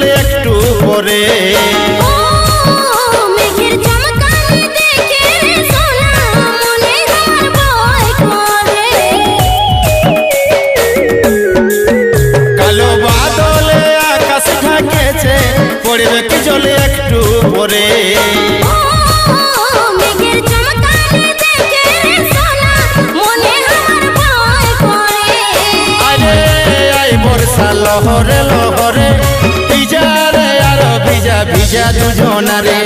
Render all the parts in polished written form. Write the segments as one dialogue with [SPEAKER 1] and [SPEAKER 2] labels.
[SPEAKER 1] জলে একটু পরে কালো বাদলে আকাশ ঢাকেছে পড়বে কি জলে একটু পরে লহরে লহরে ভিজা রে আর ভিজা ভিজা দুজনারে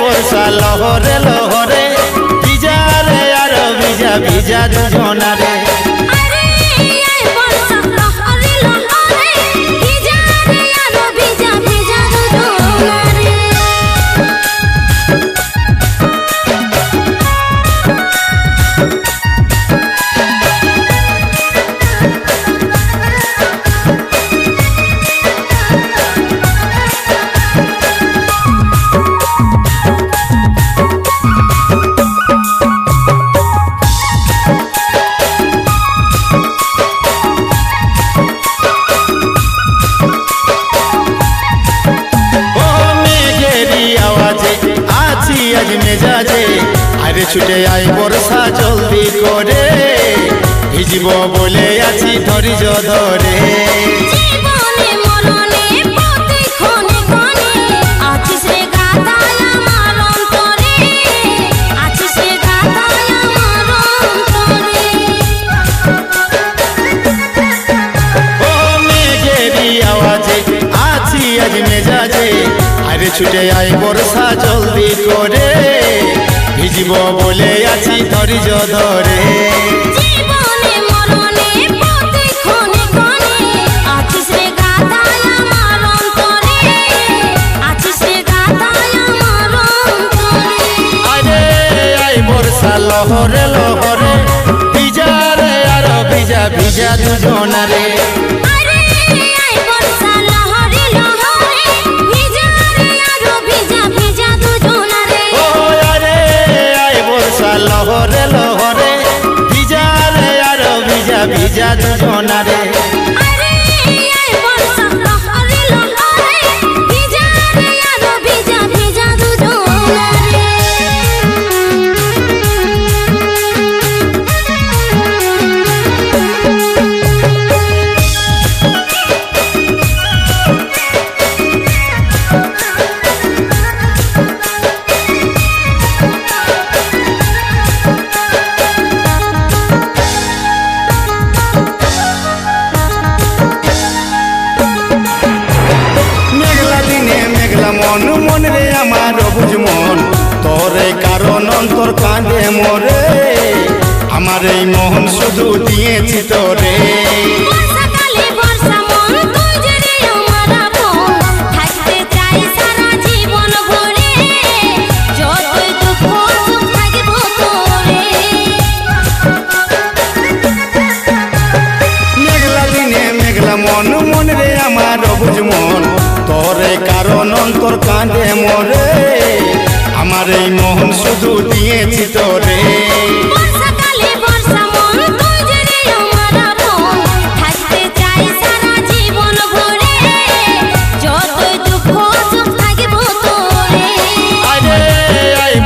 [SPEAKER 1] বর্ষা লহরে লহরে ভিজা রে আর ভিজা ভিজা দুজনারে আজ মেজাজে আরে ছুটে আই বর্ষা জলদি করে ভিজিব বলে আছি ধৈর্য ধরে আজ মেজাজে আরে ছুটে আই বর্ষা জলদি করে ভিজিব বলে আছি ধৈর্য ধরে বর্ষা লহরে লহরে ভিজা রে আর ভিজা ভিজা দুজনারে লহরে লহরে ভিজা রে আর ভিজা ভিজা দুজনারে মন মন রে আমার বুঝ মন তোরে কারণ অন্তর কাঁদে মরে আমার এই মন শুধু দিয়েছি তোরে মেঘলা দিনে মেঘলা মন মন রে আমার বুঝ মন তোরে কারণ অন্তর কাঁদে মরে আমার এই মন শুধু দিয়েছি তোরে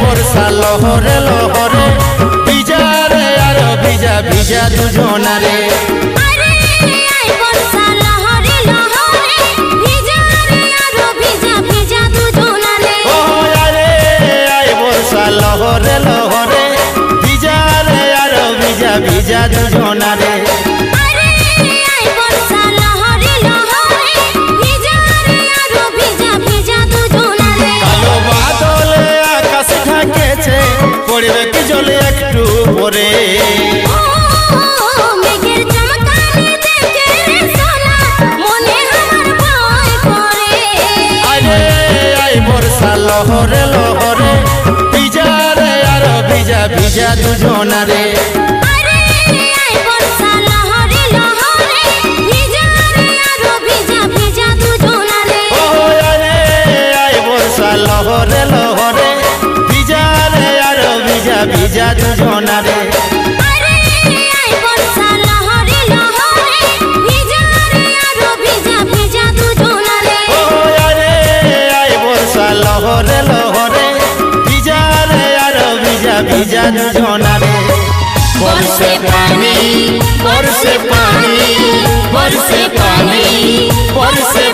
[SPEAKER 1] বর্ষা লহরে লহরে ভিজা রে আর ভিজা ভিজা দুজনারে লহরে লহরে ভিজা রে আর ভিজা ভিজা দুজনারে কালো বাদলে আকাশ ঢাকেছে পড়বে কি জলে একটু পরে বর্ষা লহরে লহরে ভিজা রে আর ভিজা ভিজা দুজনারে বর্ষা লহরে লহরে ভিজা রে আর ভিজা ভিজা দুজনারে ভিজা রে আর ভিজা ভিজা দুজনারে। দুজনারে
[SPEAKER 2] আরে আই বর্ষা লহরে লহরে ভিজা রে আরো ভিজা ভিজা দুজনারে
[SPEAKER 1] ও আরে আই বর্ষা লহরে লহরে ভিজা রে আর ভিজা ভিজা দুজনারে বর্ষে পানি বর্ষে পানি বর্ষে পানি বর্ষে